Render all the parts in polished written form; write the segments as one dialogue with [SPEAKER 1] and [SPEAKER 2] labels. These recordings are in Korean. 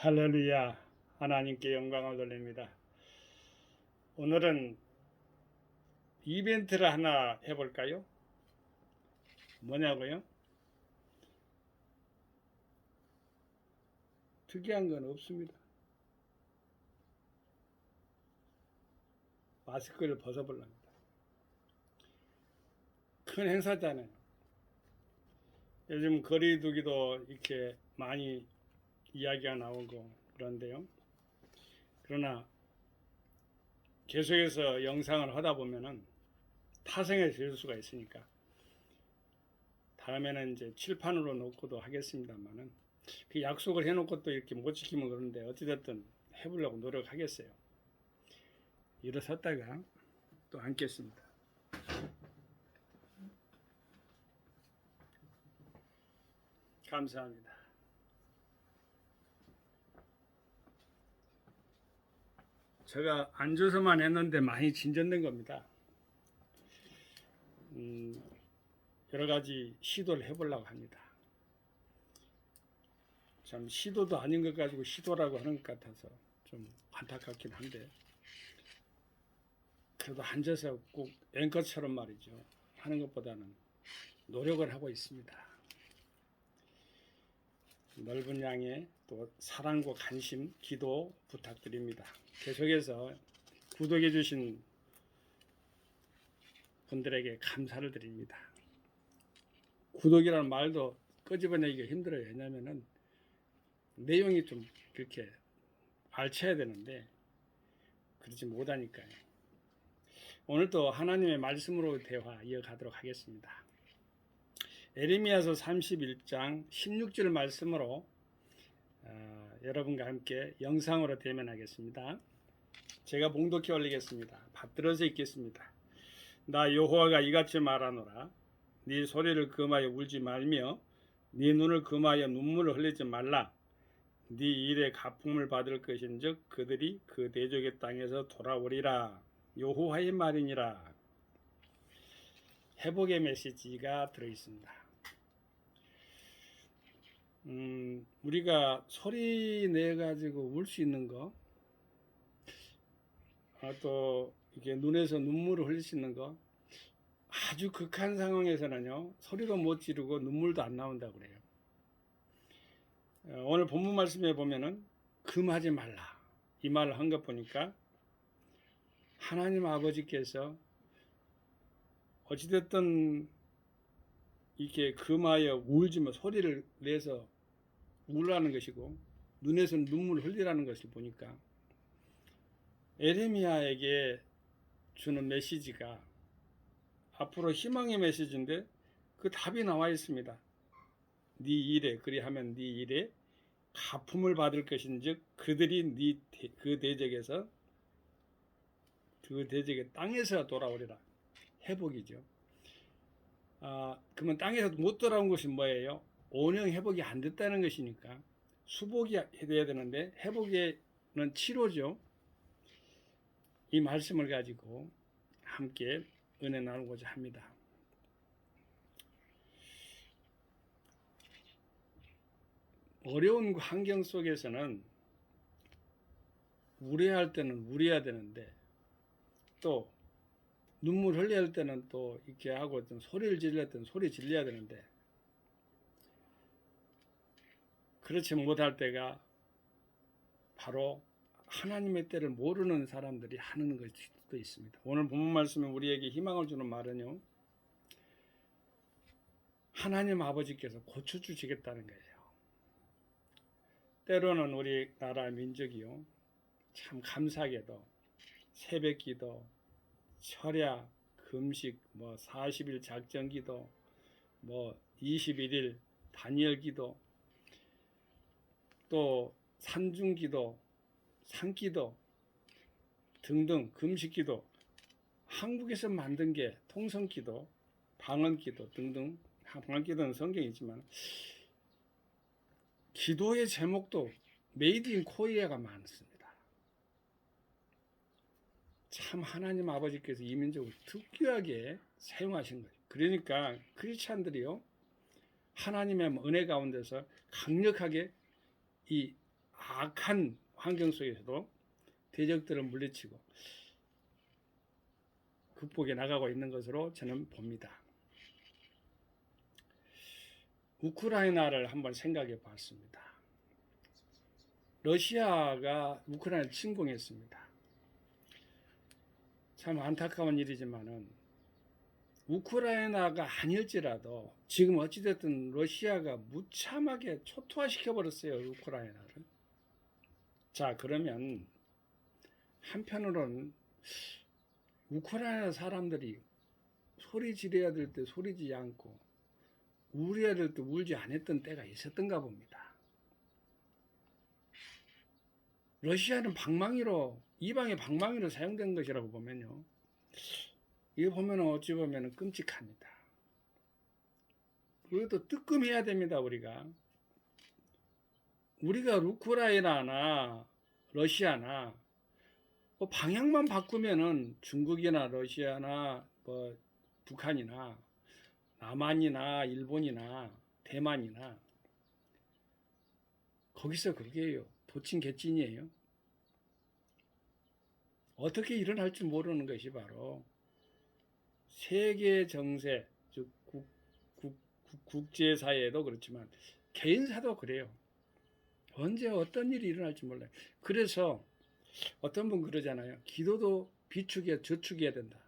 [SPEAKER 1] 할렐루야. 하나님께 영광을 돌립니다. 오늘은 이벤트를 하나 해볼까요? 뭐냐고요? 특이한 건 없습니다. 마스크를 벗어보랍니다. 큰 행사잖아요. 요즘 거리두기도 이렇게 많이 이야기가 나오고 그런데요. 그러나 계속해서 영상을 하다 보면은 타성해질 수가 있으니까 다음에는 이제 칠판으로 놓고도 하겠습니다만은 그 약속을 해놓고 또 이렇게 못 지키면 그런데 어찌됐든 해보려고 노력하겠어요. 일어섰다가 또 앉겠습니다. 감사합니다. 제가 앉아서만 했는데 많이 진전된 겁니다. 여러 가지 시도를 해보려고 합니다. 참 시도도 아닌 것 가지고 시도라고 하는 것 같아서 좀 안타깝긴 한데 그래도 앉아서 꼭 앵커처럼 말이죠 하는 것보다는 노력을 하고 있습니다. 넓은 양의 또 사랑과 관심, 기도 부탁드립니다. 계속해서 구독해 주신 분들에게 감사를 드립니다. 구독이라는 말도 끄집어내기가 힘들어요. 왜냐하면 내용이 좀 그렇게 알쳐야 되는데 그러지 못하니까요. 오늘도 하나님의 말씀으로 대화 이어가도록 하겠습니다. 에레미야서 31장 16절 말씀으로 여러분과 함께 영상으로 대면하겠습니다. 제가 봉독해 올리겠습니다. 받들어서 읽겠습니다. 나 여호와가 이같이 말하노라. 네 소리를 금하여 울지 말며 네 눈을 금하여 눈물을 흘리지 말라. 네 일의 갚음을 받을 것인즉 그들이 그 대적의 땅에서 돌아오리라. 여호와의 말이니라. 회복의 메시지가 들어있습니다. 우리가 소리 내가지고 울 수 있는 거, 또 이게 눈에서 눈물을 흘릴 수 있는 거, 아주 극한 상황에서는요 소리도 못 지르고 눈물도 안 나온다고 그래요. 오늘 본문 말씀에 보면은 금하지 말라 이 말을 한 것 보니까 하나님 아버지께서 어찌됐든 이렇게 금하여 울지만 소리를 내서 울라는 것이고 눈에서 눈물을 흘리라는 것을 보니까 에레미야에게 주는 메시지가 앞으로 희망의 메시지인데 그 답이 나와 있습니다. 네 일에 그리하면 네 일에 갚음을 받을 것인즉 그들이 그 대적에서 그 대적의 땅에서 돌아오리라. 회복이죠. 그러면 땅에서 못 돌아온 것이 뭐예요? 온영 회복이 안 됐다는 것이니까 수복이 돼야 되는데 회복에는 치료죠. 이 말씀을 가지고 함께 은혜 나누고자 합니다. 어려운 환경 속에서는 우려할 때는 우려해야 되는데 또 눈물 흘려야 할 때는 또 이렇게 하고 좀 소리를 질릴 때는 소리 질려야 되는데 그렇지 못할 때가 바로 하나님의 때를 모르는 사람들이 하는 것일 수도 있습니다. 오늘 본문 말씀에 우리에게 희망을 주는 말은요, 하나님 아버지께서 고쳐주시겠다는 거예요. 때로는 우리나라 민족이요 참 감사하게도 새벽기도, 철야, 금식, 40일 작정기도, 21일 다니엘기도, 또 산중기도, 산기도 등등 금식기도, 한국에서 만든 게 통성기도, 방언기도 등등. 방언기도는 성경이지만 기도의 제목도 메이드 인 코리아가 많습니다. 참 하나님 아버지께서 이 민족을 특별하게 사용하신 거예요. 그러니까 크리스찬들이요 하나님의 은혜 가운데서 강력하게 이 악한 환경 속에서도 대적들을 물리치고 극복해 나가고 있는 것으로 저는 봅니다. 우크라이나를 한번 생각해 봤습니다. 러시아가 우크라이나를 침공했습니다. 참 안타까운 일이지만은 우크라이나가 아닐지라도 지금 어찌됐든 러시아가 무참하게 초토화시켜 버렸어요, 우크라이나를. 자, 그러면 한편으로는 우크라이나 사람들이 소리 지르야 될 때 소리 지르지 않고 울어야 될 때 울지 않았던 때가 있었던가 봅니다. 러시아는 방망이로, 이방의 방망이로 사용된 것이라고 보면요, 이거 보면 어찌 보면 끔찍합니다. 그래도 뜨끔해야 됩니다. 우리가 우크라이나나 러시아나 뭐 방향만 바꾸면은 중국이나 러시아나 뭐 북한이나 남한이나 일본이나 대만이나 거기서 그게요, 도찐개찐이에요. 어떻게 일어날지 모르는 것이 바로 세계 정세, 즉 국제사회도 그렇지만 개인사도 그래요. 언제 어떤 일이 일어날지 몰라요. 그래서 어떤 분 그러잖아요. 기도도 비축해 저축해야 된다.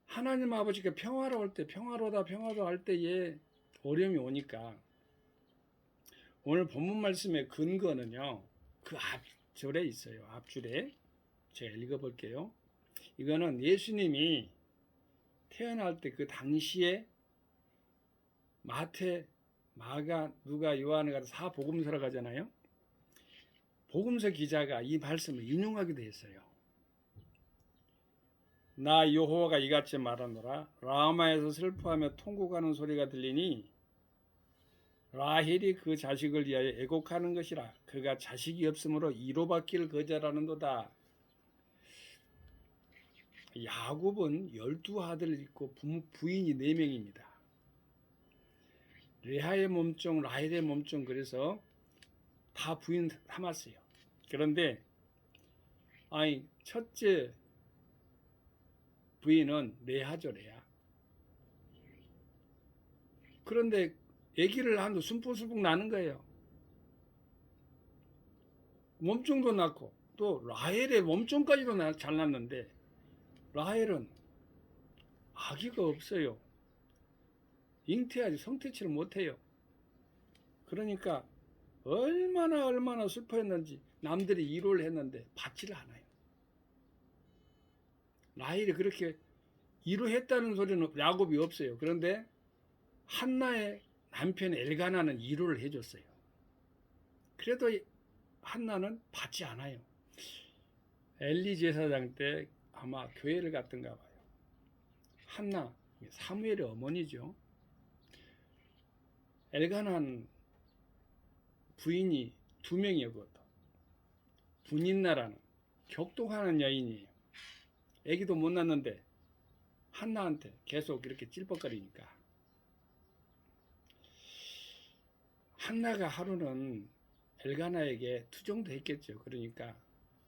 [SPEAKER 1] 하나님 아버지가 평화로울 때 평화로다 할 때에 어려움이 오니까 오늘 본문 말씀의 근거는요, 그 앞절에 있어요. 앞줄에 제가 읽어볼게요. 이거는 예수님이 태어날 때 그 당시에 마태, 마가, 누가, 요한을 가서 사복음서로 가잖아요. 복음서 기자가 이 말씀을 인용하기도 했어요. 나 여호와가 이같이 말하노라. 라마에서 슬퍼하며 통곡하는 소리가 들리니 라헬이 그 자식을 위하여 애곡하는 것이라. 그가 자식이 없으므로 이로받기를 거절하는도다. 야곱은 12아들을 있고 부인이 4명입니다. 레아의 몸종, 라헬의 몸종, 그래서 다 부인 삼았어요. 그런데 첫째 부인은 레아죠, 레아. 그런데 아기를 한 숨풍숨풍 나는 거예요. 몸종도 낳고 또 라헬의 몸종까지도 잘 낳는데 라헬은 아기가 없어요. 잉태하지 성태치를 못해요. 그러니까 얼마나 슬퍼했는지 남들이 위로를 했는데 받지를 않아요. 라헬이 그렇게 위로했다는 소리는 야곱이 없어요. 그런데 한나의 남편 엘가나는 위로를 해줬어요. 그래도 한나는 받지 않아요. 엘리 제사장 때 아마 교회를 갔던가 봐요. 한나, 사무엘의 어머니죠. 엘가나는 부인이 2명이었거든. 분인나라는 격동하는 여인이에요. 아기도 못 낳는데 한나한테 계속 이렇게 찔뻑거리니까 한나가 하루는 엘가나에게 투정도 했겠죠. 그러니까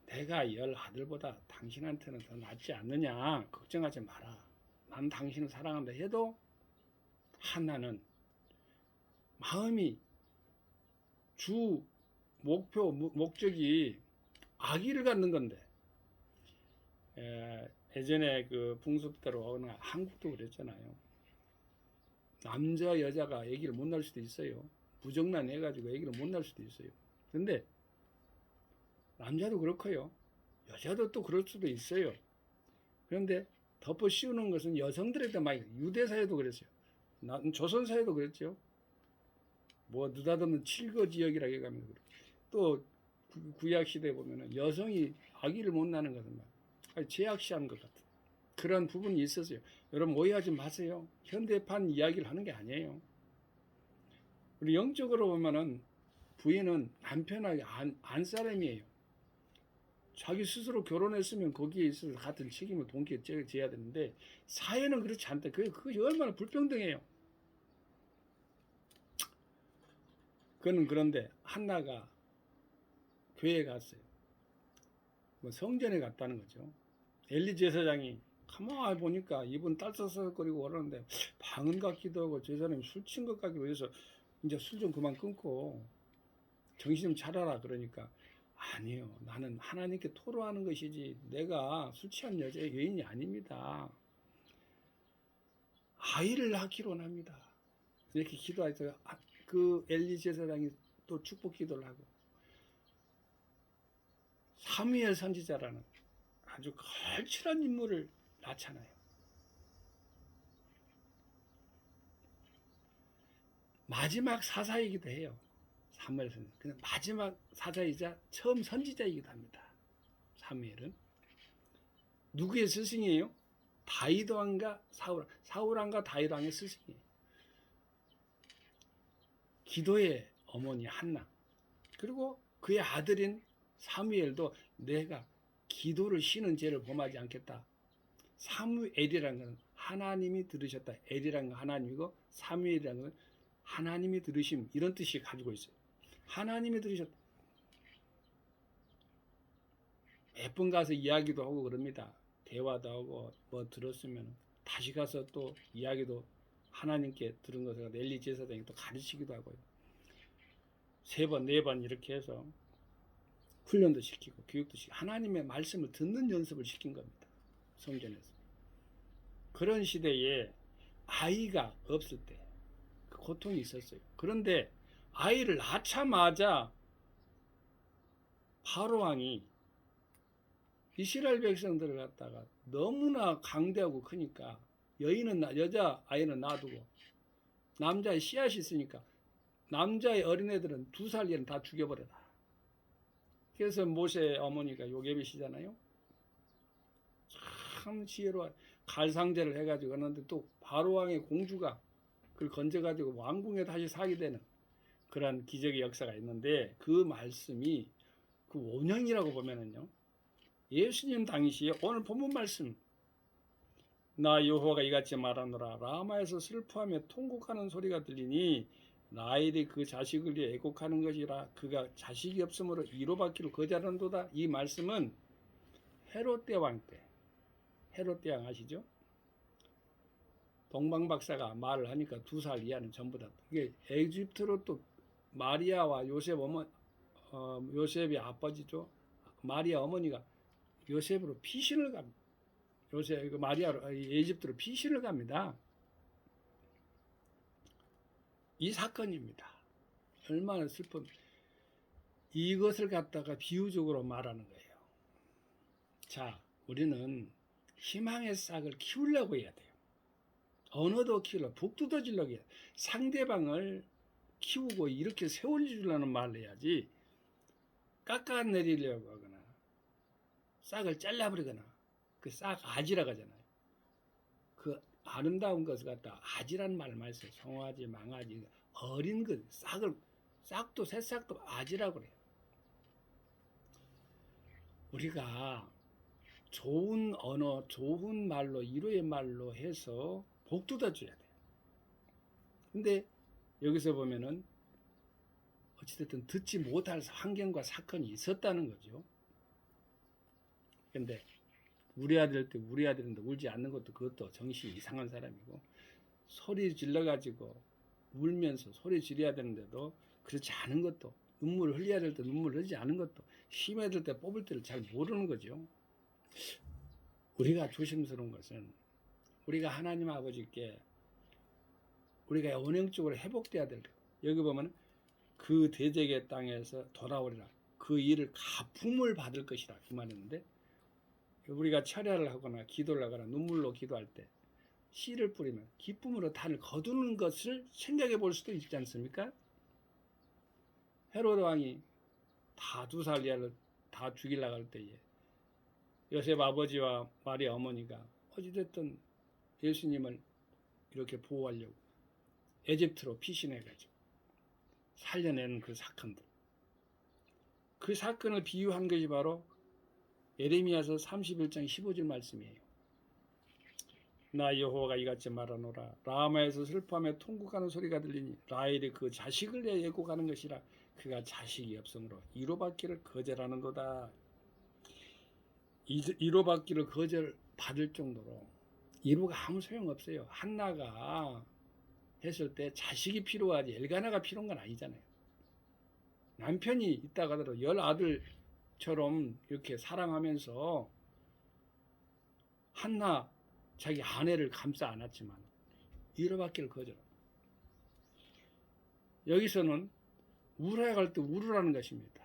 [SPEAKER 1] 내가 10아들보다 당신한테는 더 낫지 않느냐, 걱정하지 마라, 난 당신을 사랑한다 해도 한나는 마음이 주 목적이 아기를 갖는 건데, 예전에 그 풍습대로 한국도 그랬잖아요. 남자 여자가 아기를 못 낳을 수도 있어요. 부정난 해가지고 아기를 못 낳을 수도 있어요. 근데 남자도 그렇고요, 여자도 또 그럴 수도 있어요. 그런데 덮어 씌우는 것은 여성들에게 많이, 유대사회도 그랬어요. 조선사회도 그랬죠. 뭐 느닷없는 칠거지역이라고 해가면서, 또 구약시대에 보면은 여성이 아기를 못 낳는 것은 제약시한 것 같은 그런 부분이 있었어요. 여러분 오해하지 마세요. 현대판 이야기를 하는 게 아니에요. 우리 영적으로 보면은 부인은 남편에게 안사람이에요. 자기 스스로 결혼했으면 거기에 있어서 같은 책임을 동시에 져야 되는데 사회는 그렇지 않다. 그게 얼마나 불평등해요. 그는 그런데 한나가 교회에 갔어요. 뭐 성전에 갔다는 거죠. 엘리 제사장이 가만히 보니까 입은 딸썩거리고 그러는데 방언 같기도 하고 저 사람이 술 친 것 같기도 해서 이제 술 좀 그만 끊고 정신 좀 차려라 그러니까 아니요, 나는 하나님께 토로하는 것이지 내가 술 취한 여인이 아닙니다. 아이를 낳기로 합니다. 이렇게 기도해서 그 엘리 제사장이 또 축복 기도를 하고 사무엘 선지자라는 아주 걸출한 인물을 낳잖아요. 마지막 사사이기도 해요. 사무엘 선지자. 근데 마지막 사사이자 처음 선지자이기도 합니다. 사무엘은 누구의 스승이에요? 다윗 왕과 사울 왕과 다윗 왕의 스승이에요. 기도의 어머니 한나, 그리고 그의 아들인 사무엘도 내가 기도를 쉬는 죄를 범하지 않겠다. 사무엘이라는 것은 하나님이 들으셨다. 엘이라는 건 하나님이고 사무엘이라는 건 하나님이 들으심, 이런 뜻이 가지고 있어요. 하나님이 들으셨다. 몇 번 가서 이야기도 하고 그럽니다. 대화도 하고 뭐 들었으면 다시 가서 또 이야기도 하나님께 들은 것을 엘리 제사장이 또 가르치기도 하고요. 3번, 4번 이렇게 해서 훈련도 시키고 교육도 시키고 하나님의 말씀을 듣는 연습을 시킨 겁니다. 성전에서. 그런 시대에 아이가 없을 때 그 고통이 있었어요. 그런데 아이를 낳자마자 바로 왕이 이스라엘 백성들을 갖다가 너무나 강대하고 크니까 여자 아이는 놔두고 남자의 씨앗이 있으니까 남자의 어린애들은 2살 이하는 다 죽여버려라. 그래서 모세 어머니가 요게벳이잖아요. 참 지혜로워. 갈상제를 해가지고 하는데 또 바로왕의 공주가 그걸 건져가지고 왕궁에 다시 사게 되는 그런 기적의 역사가 있는데 그 말씀이 그 원형이라고 보면은요. 예수님 당시에 오늘 본문 말씀 나 여호와가 이같이 말하노라 라마에서 슬퍼하며 통곡하는 소리가 들리니 라헬이 그 자식을 위해 애곡하는 것이라 그가 자식이 없으므로 이로 받기를 거절한도다. 이 말씀은 헤롯 왕 때, 헤롯 왕 아시죠? 동방박사가 말을 하니까 2살 이하는 전부 다. 이게 에집트로 또 마리아와 요셉 요셉의 아버지죠. 마리아 어머니가 요셉으로 피신을 갑니다. 요셉 마리아로 에집트로 피신을 갑니다. 이 사건입니다. 얼마나 슬픈 이것을 갖다가 비유적으로 말하는 거예요. 자, 우리는 희망의 싹을 키우려고 해야 돼요. 언어도 키우려고, 북두더지려고 해야 돼요. 상대방을 키우고 이렇게 세워주려는 말을 해야지 깎아내리려고 하거나 싹을 잘라버리거나 그 싹 아지라고 하잖아요. 그 아름다운 것을 갖다 아지란 말을 많이 써요. 송아지, 망아지, 어린 것, 싹도 새싹도 아지라고 그래요. 우리가 좋은 언어, 좋은 말로, 위로의 말로 해서 복돋아 줘야 돼요. 근데 여기서 보면은 어찌됐든 듣지 못할 환경과 사건이 있었다는 거죠. 근데 우리 아들인데 울지 않는 것도 그것도 정신이 이상한 사람이고 소리 질러가지고 울면서 소리 지르야 되는데도 그렇지 않은 것도 눈물을 흘려야 될 때 눈물을 흘리지 않은 것도 힘에 들 때 뽑을 때를 잘 모르는 거죠. 우리가 조심스러운 것은 우리가 하나님 아버지께 우리가 원형적으로 회복돼야 될 것. 여기 보면 그 대적의 땅에서 돌아오리라. 그 일을 갚음을 받을 것이라 그 말했는데 우리가 철야를 하거나 기도를 하거나 눈물로 기도할 때 씨를 뿌리면 기쁨으로 단을 거두는 것을 생각해 볼 수도 있지 않습니까? 헤로드 왕이 다 2살 이하를 다 죽이려고 할 때에 요셉 아버지와 마리아 어머니가 어찌됐든 예수님을 이렇게 보호하려고 에집트로 피신해가지고 살려내는 그 사건들. 그 사건을 비유한 것이 바로 예레미야서 31장 15절 말씀이에요. 나 여호와가 이같이 말하노라 라마에서 슬퍼하며 통곡하는 소리가 들리니 라헬이 그 자식을 위해 애곡하는 것이라 그가 자식이 없으므로 이로받기를 거절하는도다. 이로받기를 거절 받을 정도로 이로가 아무 소용없어요. 한나가 했을 때 자식이 필요하지 엘가나가 필요한 건 아니잖아요. 남편이 있다가 하더라도 열 아들처럼 이렇게 사랑하면서 한나 자기 아내를 감싸 안았지만 이로받기를 거절합니다. 여기서는 울어야 할 때 울으라는 것입니다.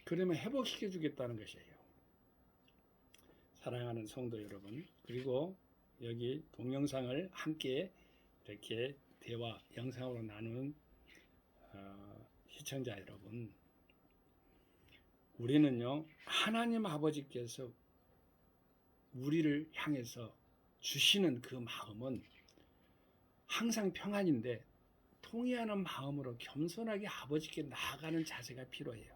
[SPEAKER 1] 그러면 회복시켜 주겠다는 것이에요. 사랑하는 성도 여러분, 그리고 여기 동영상을 함께 이렇게 대화 영상으로 나누는 시청자 여러분, 우리는요 하나님 아버지께서 우리를 향해서 주시는 그 마음은 항상 평안인데 통회하는 마음으로 겸손하게 아버지께 나아가는 자세가 필요해요.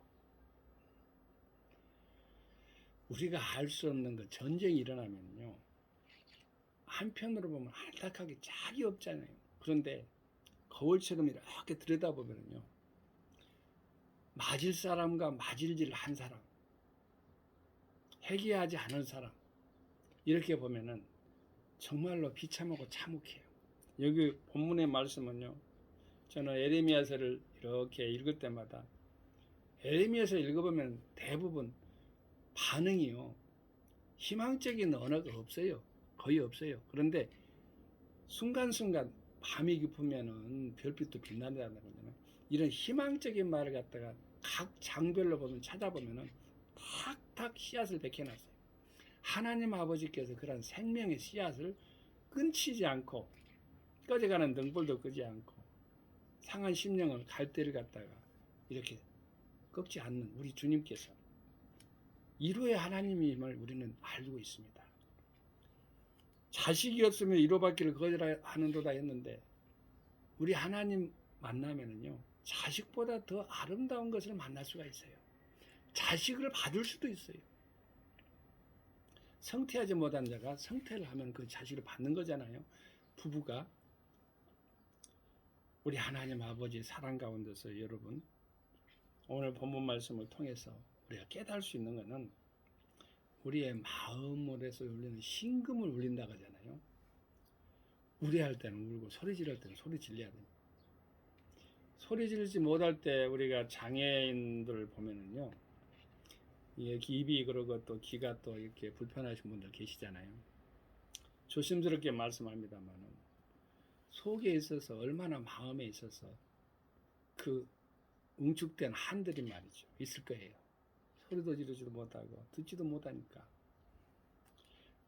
[SPEAKER 1] 우리가 알 수 없는 그 전쟁이 일어나면요, 한편으로 보면 안타깝게 짝이 없잖아요. 그런데 거울처럼 이렇게 들여다보면요, 맞을 사람과 맞을질 한 사람, 회개하지 않은 사람, 이렇게 보면은 정말로 비참하고 참혹해요. 여기 본문의 말씀은요, 저는 에레미야서를 이렇게 읽을 때마다 에레미야서 읽어보면 대부분 반응이요, 희망적인 언어가 없어요. 거의 없어요. 그런데 순간순간 밤이 깊으면은 별빛도 빛난다는 거잖아요. 이런 희망적인 말을 갖다가 각 장별로 보면 찾아보면은 탁탁 씨앗을 베껴놨어요. 하나님 아버지께서 그런 생명의 씨앗을 끊치지 않고 꺼져가는 등불도 끄지 않고 상한 심령을 갈대를 갖다가 이렇게 꺾지 않는 우리 주님께서 이루의 하나님임을 우리는 알고 있습니다. 자식이 없으면 이로받기를 거절하는도다 했는데 우리 하나님 만나면은요, 자식보다 더 아름다운 것을 만날 수가 있어요. 자식을 받을 수도 있어요. 성태하지 못한 자가 성태를 하면 그 자식을 받는 거잖아요. 부부가. 우리 하나님 아버지의 사랑 가운데서 여러분, 오늘 본문 말씀을 통해서 우리가 깨달을 수 있는 것은 우리의 마음에서 울리는 신금을 울린다고 하잖아요. 우려할 때는 울고 소리 지를 때는 소리 질러야 됩니다. 소리 지르지 못할 때 우리가 장애인들 보면은요, 입이 그러고 또 귀가 또 이렇게 불편하신 분들 계시잖아요. 조심스럽게 말씀합니다만은 속에 있어서 얼마나 마음에 있어서 그 응축된 한들이 말이죠 있을 거예요. 소리도 지르지도 못하고 듣지도 못하니까.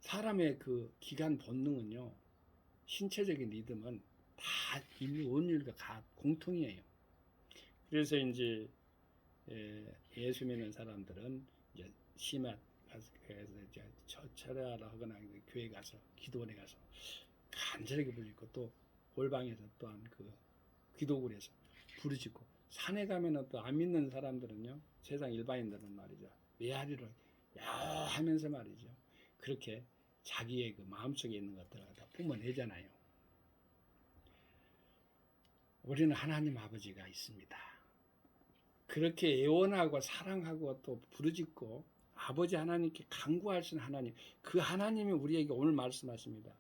[SPEAKER 1] 사람의 그 기관 본능은요, 신체적인 리듬은 다 온 인류가 다 공통이에요. 그래서 이제 예수 믿는 사람들은 이제 심한 그래서 이제 철회하라 하거나 교회 가서 기도원에 가서 간절하게 부르짖고 또 골방에서 또한 그 기도굴에서 부르짖고 산에 가면은 또 안 믿는 사람들은요, 세상 일반인들은 말이죠, 메아리로 야 하면서 말이죠, 그렇게 자기의 그 마음속에 있는 것들을 다 뿜어내잖아요. 우리는 하나님 아버지가 있습니다. 그렇게 애원하고 사랑하고 또 부르짖고 아버지 하나님께 간구할 수 있는 하나님, 그 하나님이 우리에게 오늘 말씀하십니다.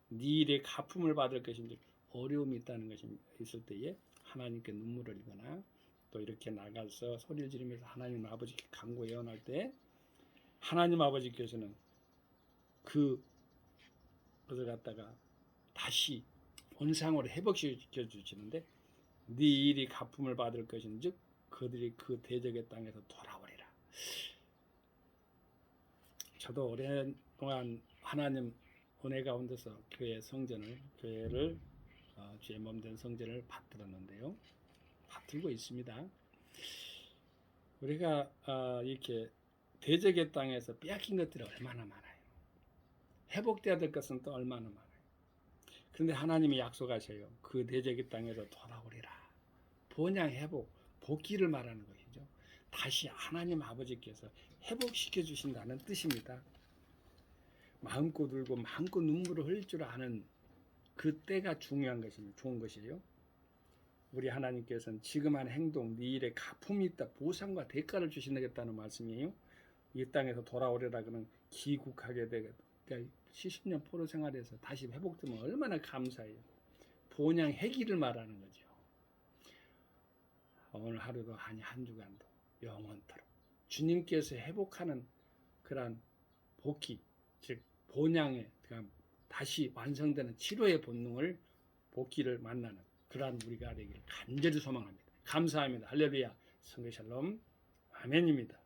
[SPEAKER 1] 네 일의 갚음을 받을 것인지 어려움이 있다는 것이 있을 때에 하나님께 눈물을 흘리거나 또 이렇게 나가서 소리를 지르면서 하나님 아버지께 간구 애원할 때 하나님 아버지께서는 그것을 갖다가 다시 본상으로 회복시켜 주시는데 네 일이 갚음을 받을 것인즉 그들이 그 대적의 땅에서 돌아오리라. 저도 오랫동안 하나님 은혜 가운데서 교회를 주의 몸된 성전을 받들었는데요, 받들고 있습니다. 우리가 이렇게 대적의 땅에서 빼앗긴 것들이 얼마나 많아요. 회복돼야 될 것은 또 얼마나 많아요. 그런데 하나님이 약속하셔요. 그 대적의 땅에서 돌아오리라. 본향 회복, 복귀를 말하는 것이죠. 다시 하나님 아버지께서 회복시켜 주신다는 뜻입니다. 마음껏 울고 마음껏 눈물을 흘릴 줄 아는 그 때가 중요한 것입니다. 좋은 것이에요. 우리 하나님께서는 지금 한 행동, 네 일에 가품이 있다, 보상과 대가를 주시겠다는 말씀이에요. 이 땅에서 돌아오려다 그는 귀국하게 되거든. 그러니까 70년 포로 생활에서 다시 회복되면 얼마나 감사해요. 본향 해기를 말하는 거죠. 오늘 하루도 아니 한 주간도 영원토록 주님께서 회복하는 그러한 복귀, 즉 본향의 다시 완성되는 치료의 본능을 복귀를 만나는 그러한 우리가 되기를 간절히 소망합니다. 감사합니다. 할렐루야. 성도 샬롬. 아멘입니다.